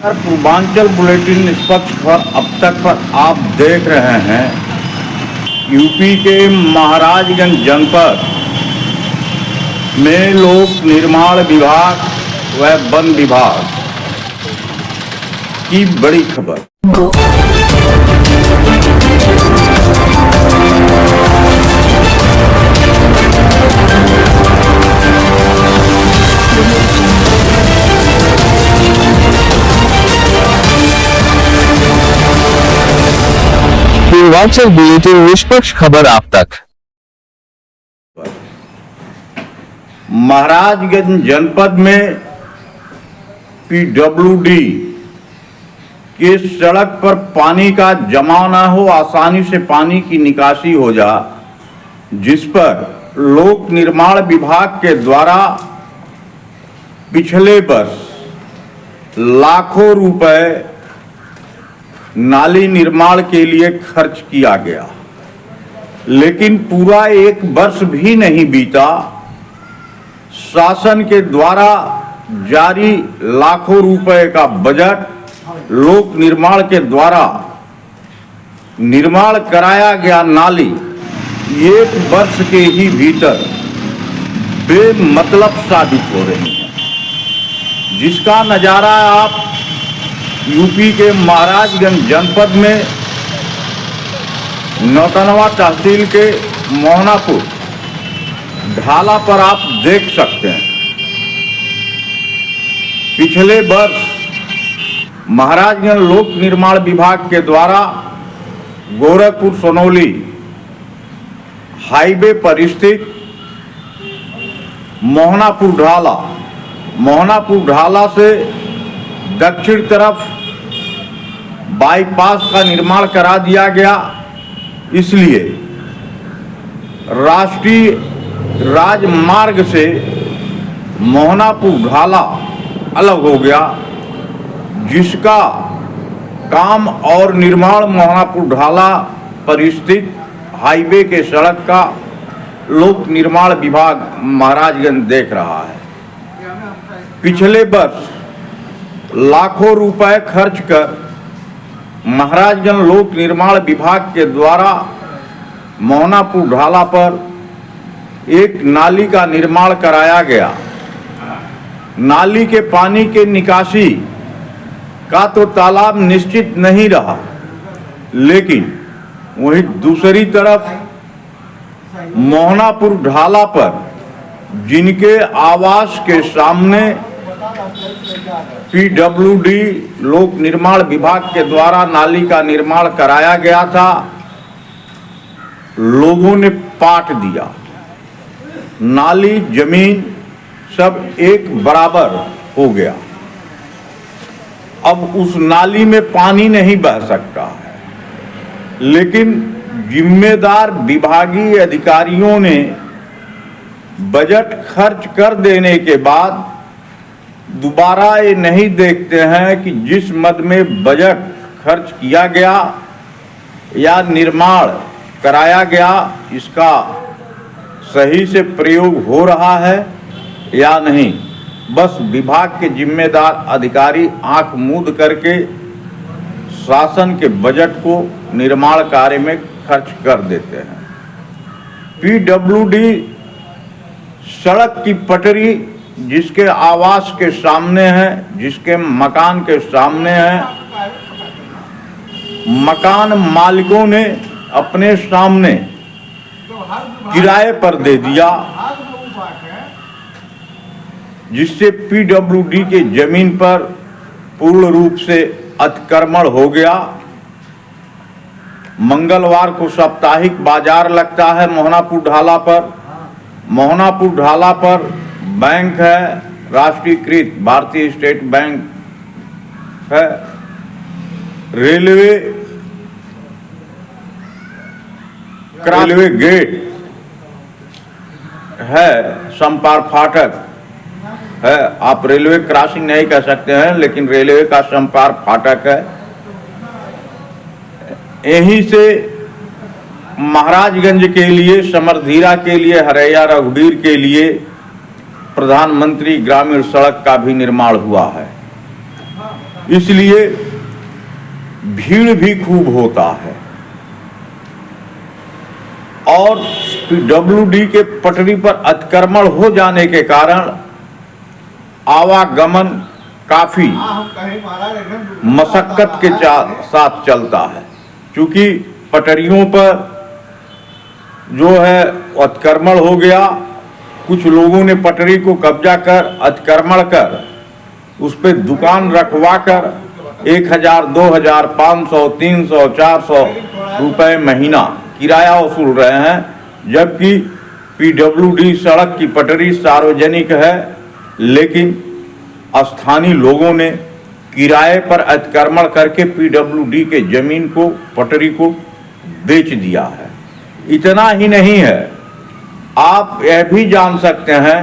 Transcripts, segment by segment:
Purvanchal bulletin निष्पक्ष खबर अब तक पर आप देख रहे हैं। यूपी के महाराजगंज जनपद में लोक निर्माण विभाग व वन विभाग की बड़ी खबर। पूर्वांचल बुलेटिन निष्पक्ष खबर आप तक। महाराजगंज जनपद में पीडब्ल्यूडी के सड़क पर पानी का जमाव न हो, आसानी से पानी की निकासी हो जा, जिस पर लोक निर्माण विभाग के द्वारा पिछले वर्ष लाखों रुपए नाली निर्माण के लिए खर्च किया गया, लेकिन पूरा एक वर्ष भी नहीं बीता। शासन के द्वारा जारी लाखों रुपए का बजट लोक निर्माण के द्वारा निर्माण कराया गया नाली एक वर्ष के ही भीतर बेमतलब साबित हो रही है, जिसका नजारा आप यूपी के महाराजगंज जनपद में नौतनवा तहसील के मोहनापुर ढाला पर आप देख सकते हैं। पिछले वर्ष महाराजगंज लोक निर्माण विभाग के द्वारा गोरखपुर सोनौली हाईवे पर स्थित मोहनापुर ढाला से दक्षिण तरफ बाईपास का निर्माण करा दिया गया। इसलिए राष्ट्रीय राजमार्ग से मोहनापुर ढाला अलग हो गया, जिसका काम और निर्माण मोहनापुर ढाला पर स्थित हाईवे के सड़क का लोक निर्माण विभाग महाराजगंज देख रहा है। पिछले वर्ष लाखों रुपए खर्च कर महाराजगंज लोक निर्माण विभाग के द्वारा मोहनापुर ढाला पर एक नाली का निर्माण कराया गया। नाली के पानी के निकासी का तो तालाब निश्चित नहीं रहा, लेकिन वहीं दूसरी तरफ मोहनापुर ढाला पर जिनके आवास के सामने पीडब्ल्यूडी लोक निर्माण विभाग के द्वारा नाली का निर्माण कराया गया था, लोगों ने पाट दिया। नाली जमीन सब एक बराबर हो गया। अब उस नाली में पानी नहीं बह सकता है, लेकिन जिम्मेदार विभागीय अधिकारियों ने बजट खर्च कर देने के बाद दोबारा ये नहीं देखते हैं कि जिस मद में बजट खर्च किया गया या निर्माण कराया गया, इसका सही से प्रयोग हो रहा है या नहीं। बस विभाग के जिम्मेदार अधिकारी आंख मूंद करके शासन के बजट को निर्माण कार्य में खर्च कर देते हैं। पीडब्ल्यूडी सड़क की पटरी जिसके आवास के सामने है, जिसके मकान के सामने है, मकान मालिकों ने अपने सामने किराए पर दे दिया, जिससे पीडब्ल्यूडी के जमीन पर पूर्ण रूप से अतिक्रमण हो गया। मंगलवार को साप्ताहिक बाजार लगता है मोहनापुर ढाला पर। मोहनापुर ढाला पर बैंक है, राष्ट्रीयकृत भारतीय स्टेट बैंक है, रेलवे गेट है, संपार फाटक है। आप रेलवे क्रॉसिंग नहीं कह सकते हैं, लेकिन रेलवे का संपार फाटक है। यहीं से महाराजगंज के लिए, समरधीरा के लिए, हरैया रघुवीर के लिए प्रधानमंत्री ग्रामीण सड़क का भी निर्माण हुआ है। इसलिए भीड़ भी खूब होता है और पीडब्ल्यूडी के पटरी पर अतिक्रमण हो जाने के कारण आवागमन काफी मशक्कत के साथ चलता है, क्योंकि पटरियों पर जो है अतिक्रमण हो गया। कुछ लोगों ने पटरी को कब्जा कर अतिक्रमण कर उस पर दुकान रखवा कर 1000, 2000, 500, 300, 400 रुपए महीना किराया वसूल रहे हैं, जबकि पीडब्ल्यूडी सड़क की पटरी सार्वजनिक है, लेकिन स्थानीय लोगों ने किराए पर अतिक्रमण करके पीडब्ल्यूडी के जमीन को, पटरी को बेच दिया है। इतना ही नहीं है, आप यह भी जान सकते हैं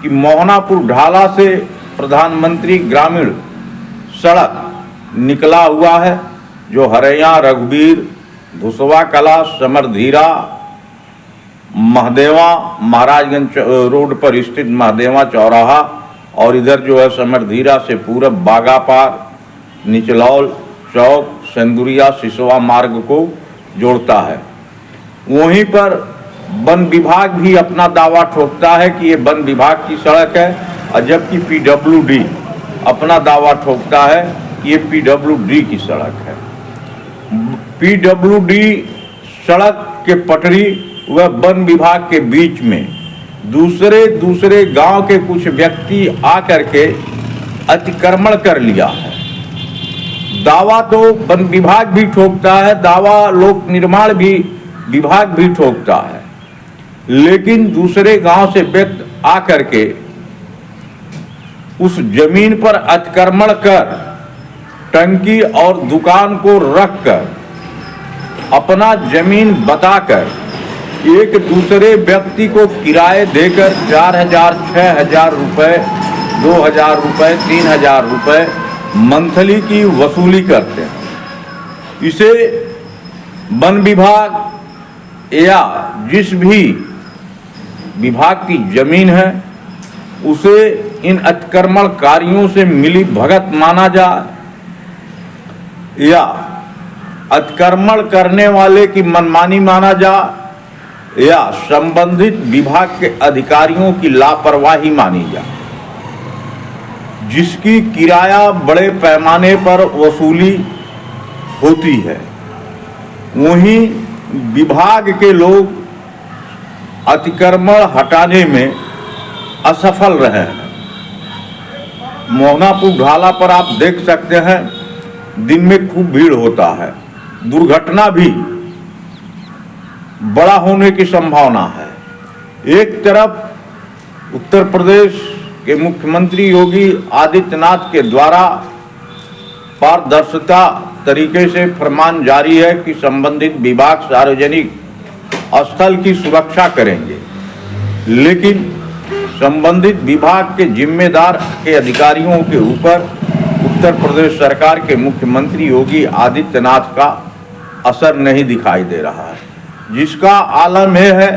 कि मोहनापुर ढाला से प्रधानमंत्री ग्रामीण सड़क निकला हुआ है, जो हरैया, रघुवीर, भुसवा कला, समरधीरा, महदेवा, महाराजगंज रोड पर स्थित महदेवा चौराहा और इधर जो है समरधीरा से पूरब बागापार, निचलौल चौक, सेंदुरिया, सिसवा मार्ग को जोड़ता है। वहीं पर वन विभाग भी अपना दावा ठोकता है कि ये वन विभाग की सड़क है, और जबकि पीडब्ल्यूडी अपना दावा ठोकता है कि ये पीडब्ल्यूडी की सड़क है। पीडब्ल्यूडी सड़क के पटरी व वन विभाग के बीच में दूसरे गांव के कुछ व्यक्ति आकर के अतिक्रमण कर लिया है। दावा तो वन विभाग भी ठोकता है, दावा लोक निर्माण भी विभाग भी ठोकता है, लेकिन दूसरे गांव से व्यक्ति आकर के उस जमीन पर अतिक्रमण कर टंकी और दुकान को रखकर अपना जमीन बताकर एक दूसरे व्यक्ति को किराए देकर 4000, 6000 रुपए, 2000 रुपए, 3000 रुपए मंथली की वसूली करते हैं। इसे वन विभाग या जिस भी विभाग की जमीन है उसे इन अतिक्रमणकारियों से मिली भगत माना जाए या अतिक्रमण करने वाले की मनमानी माना जाए या संबंधित विभाग के अधिकारियों की लापरवाही मानी जाए, जिसकी किराया बड़े पैमाने पर वसूली होती है। वहीं विभाग के लोग अतिक्रमण हटाने में असफल रहे हैं। मोहनापुर ढाला पर आप देख सकते हैं दिन में खूब भीड़ होता है, दुर्घटना भी बड़ा होने की संभावना है। एक तरफ उत्तर प्रदेश के मुख्यमंत्री योगी आदित्यनाथ के द्वारा पारदर्शिता तरीके से फरमान जारी है कि संबंधित विभाग सार्वजनिक स्थल की सुरक्षा करेंगे, लेकिन संबंधित विभाग के जिम्मेदार के अधिकारियों के ऊपर उत्तर प्रदेश सरकार के मुख्यमंत्री योगी आदित्यनाथ का असर नहीं दिखाई दे रहा है, जिसका आलम यह है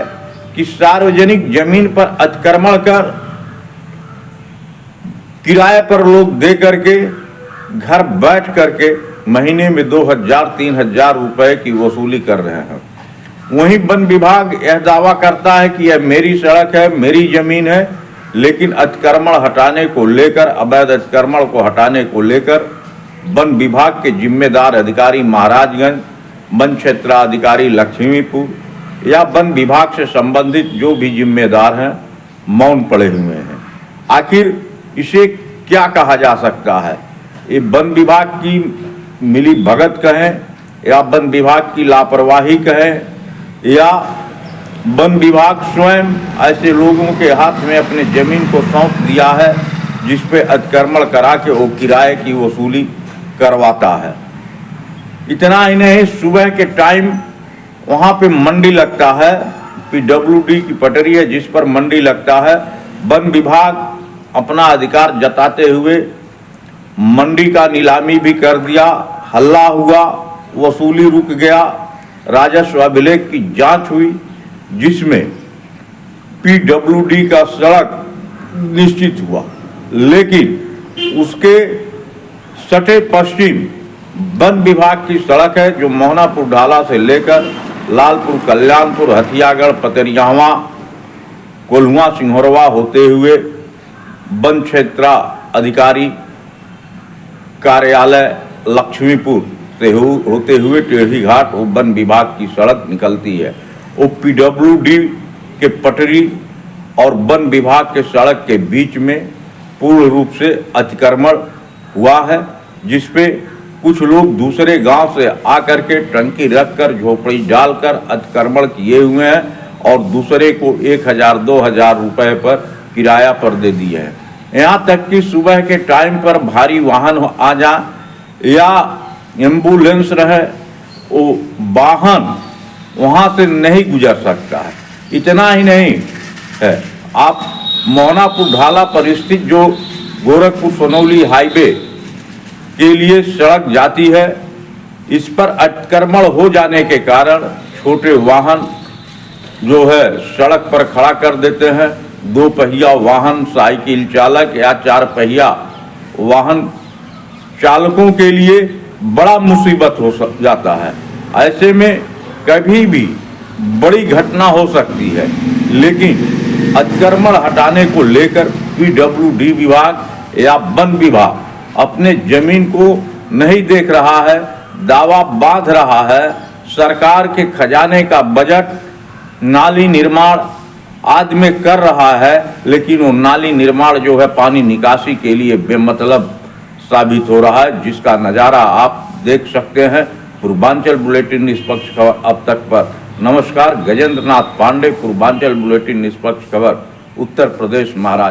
कि सार्वजनिक जमीन पर अतिक्रमण कर किराए पर लोग दे करके घर बैठ करके महीने में 2000, 3000 रुपए की वसूली कर रहे हैं। वहीं वन विभाग यह दावा करता है कि यह मेरी सड़क है, मेरी जमीन है, लेकिन अतिक्रमण हटाने को लेकर, अवैध अतिक्रमण को हटाने को लेकर वन विभाग के जिम्मेदार अधिकारी महाराजगंज, वन क्षेत्राधिकारी लक्ष्मीपुर या वन विभाग से संबंधित जो भी जिम्मेदार हैं मौन पड़े हुए हैं। आखिर इसे क्या कहा जा सकता है? ये वन विभाग की मिली भगत कहें या वन विभाग की लापरवाही कहें या वन विभाग स्वयं ऐसे लोगों के हाथ में अपने जमीन को सौंप दिया है जिस पे अतिक्रमण करा के वो किराए की वसूली करवाता है। इतना ही नहीं, सुबह के टाइम वहाँ पे मंडी लगता है, पीडब्ल्यूडी की पटरी है जिस पर मंडी लगता है। वन विभाग अपना अधिकार जताते हुए मंडी का नीलामी भी कर दिया, हल्ला हुआ, वसूली रुक गया, राजस्व अभिलेख की जांच हुई जिसमें पीडब्ल्यूडी का सड़क निश्चित हुआ, लेकिन उसके सटे पश्चिम वन विभाग की सड़क है जो मोहनापुर ढाला से लेकर लालपुर, कल्याणपुर, हथियागढ़, पतरियावा, कोल्हुआ, सिंहरवा होते हुए वन क्षेत्र अधिकारी कार्यालय लक्ष्मीपुर से होते हुए टेढ़ी घाट और वन विभाग की सड़क निकलती है। वो PWD के पटरी और वन विभाग के सड़क के बीच में पूर्ण रूप से अतिक्रमण हुआ है, जिसपे कुछ लोग दूसरे गांव से आकर के टंकी रखकर झोपड़ी डालकर अतिक्रमण किए हुए हैं और दूसरे को 1000-2000 रुपए पर किराया पर दे दिए हैं। यहाँ तक कि सुबह के टाइम पर भारी वाहन आ जाए या एम्बुलेंस रहे, वो वाहन वहाँ से नहीं गुजर सकता है। इतना ही नहीं है, आप मोहनापुर ढाला पर स्थित जो गोरखपुर सोनौली हाईवे के लिए सड़क जाती है, इस पर अतिक्रमण हो जाने के कारण छोटे वाहन जो है सड़क पर खड़ा कर देते हैं। 2 पहिया वाहन, साइकिल चालक या 4 पहिया वाहन चालकों के लिए बड़ा मुसीबत हो जाता है। ऐसे में कभी भी बड़ी घटना हो सकती है, लेकिन अतिक्रमण हटाने को लेकर PWD विभाग या वन विभाग अपने जमीन को नहीं देख रहा है, दावा बांध रहा है। सरकार के खजाने का बजट नाली निर्माण आदि में कर रहा है, लेकिन वो नाली निर्माण जो है पानी निकासी के लिए बेमतलब साबित हो रहा है, जिसका नज़ारा आप देख सकते हैं। पूर्वांचल बुलेटिन निष्पक्ष खबर अब तक पर। नमस्कार, गजेंद्र नाथ पांडे, पूर्वांचल बुलेटिन निष्पक्ष खबर, उत्तर प्रदेश, महाराज।